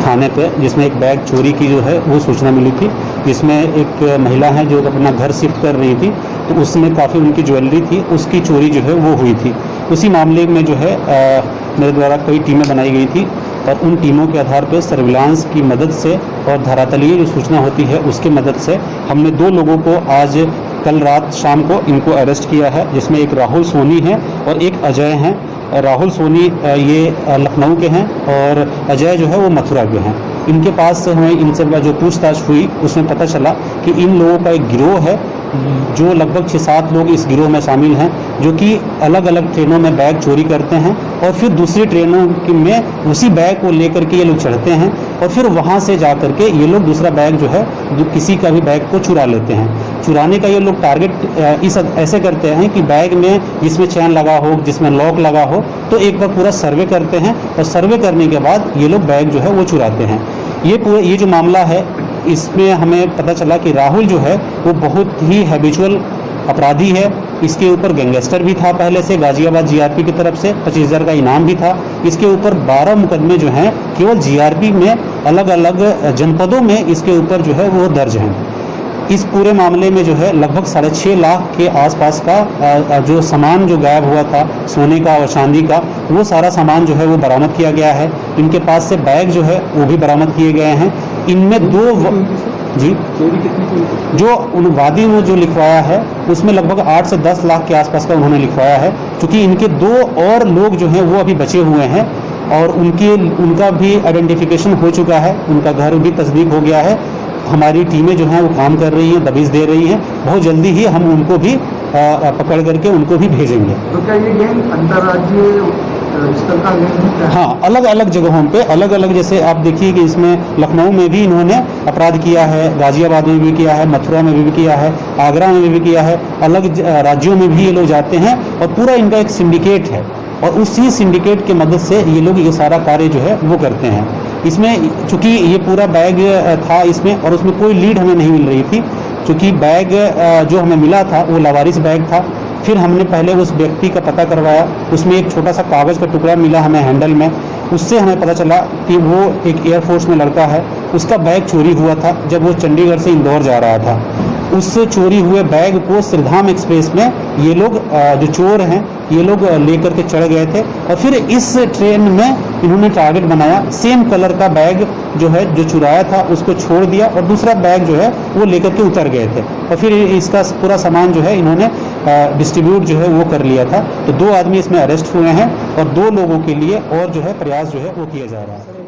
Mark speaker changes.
Speaker 1: थाने पे, जिसमें एक बैग चोरी की जो है वो सूचना मिली थी, जिसमें एक महिला है जो अपना घर शिफ्ट कर रही थी, तो उसमें काफ़ी उनकी ज्वेलरी थी, उसकी चोरी जो है वो हुई थी। उसी मामले में जो है मेरे द्वारा कई टीमें बनाई गई थी और उन टीमों के आधार पर सर्विलांस की मदद से और धरातलीय जो सूचना होती है उसकी मदद से हमने 2 लोगों को आज कल रात शाम को इनको अरेस्ट किया है, जिसमें एक राहुल सोनी है और एक अजय हैं। राहुल सोनी ये लखनऊ के हैं और अजय जो है वो मथुरा के हैं। इनके पास से हमें इनसे जो पूछताछ हुई उसमें पता चला कि इन लोगों का एक गिरोह है, जो लगभग 6-7 लोग इस गिरोह में शामिल हैं, जो कि अलग अलग ट्रेनों में बैग चोरी करते हैं और फिर दूसरी ट्रेनों में उसी बैग को लेकर के ये लोग चढ़ते हैं और फिर वहाँ से जा कर के ये लोग दूसरा बैग जो है किसी का भी बैग को चुरा लेते हैं। चुराने का ये लोग टारगेट इस ऐसे करते हैं कि बैग में जिसमें चैन लगा हो, जिसमें लॉक लगा हो, तो एक बार पूरा सर्वे करते हैं और सर्वे करने के बाद ये लोग बैग जो है वो चुराते हैं। ये जो मामला है इसमें हमें पता चला कि राहुल जो है वो बहुत ही हैबिचुअल अपराधी है। इसके ऊपर गैंगस्टर भी था पहले से, गाजियाबाद जीआरपी की तरफ से 25,000 का इनाम भी था। इसके ऊपर 12 मुकदमे जो हैं केवल जीआरपी में अलग अलग जनपदों में इसके ऊपर जो है वो दर्ज हैं। इस पूरे मामले में जो है लगभग 6.5 लाख के आसपास का जो सामान जो गायब हुआ था सोने का और चांदी का, वो सारा सामान जो है वो बरामद किया गया है। इनके पास से बैग जो है वो भी बरामद किए गए हैं। इनमें 2 जी जो उन वादी में जो लिखवाया है उसमें लगभग 8 से 10 लाख के आसपास का उन्होंने लिखवाया है, क्योंकि इनके 2 और लोग जो हैं वो अभी बचे हुए हैं और उनका भी आइडेंटिफिकेशन हो चुका है, उनका घर भी तस्दीक हो गया है। हमारी टीमें जो हैं वो काम कर रही हैं, दबिश दे रही हैं। बहुत जल्दी ही हम उनको भी पकड़ करके उनको भी भेजेंगे।
Speaker 2: तो क्या ये गैंग अंतर्राज्यीय स्तर का गैंग है?
Speaker 1: हाँ, अलग अलग जगहों पे अलग अलग, जैसे आप देखिए कि इसमें लखनऊ में भी इन्होंने अपराध किया है, गाजियाबाद में भी किया है, मथुरा में भी किया है, आगरा में भी किया है, अलग राज्यों में भी ये लोग जाते हैं और पूरा इनका एक सिंडिकेट है और उसी सिंडिकेट की मदद से ये लोग ये सारा कार्य जो है वो करते हैं। इसमें चूँकि ये पूरा बैग था इसमें और उसमें कोई लीड हमें नहीं मिल रही थी, क्योंकि बैग जो हमें मिला था वो लावारिस बैग था। फिर हमने पहले उस व्यक्ति का पता करवाया, उसमें एक छोटा सा कागज़ का टुकड़ा मिला हमें हैंडल में, उससे हमें पता चला कि वो एक एयरफोर्स में लड़का है, उसका बैग चोरी हुआ था जब वो चंडीगढ़ से इंदौर जा रहा था। उससे चोरी हुए बैग को श्रीधाम एक्सप्रेस में ये लोग जो चोर हैं ये लोग लेकर के चढ़ गए थे और फिर इस ट्रेन में इन्होंने टारगेट बनाया। सेम कलर का बैग जो है जो चुराया था उसको छोड़ दिया और दूसरा बैग जो है वो लेकर के उतर गए थे और फिर इसका पूरा सामान जो है इन्होंने डिस्ट्रीब्यूट जो है वो कर लिया था। तो 2 आदमी इसमें अरेस्ट हुए हैं और 2 लोगों के लिए और जो है प्रयास जो है वो किया जा रहा है।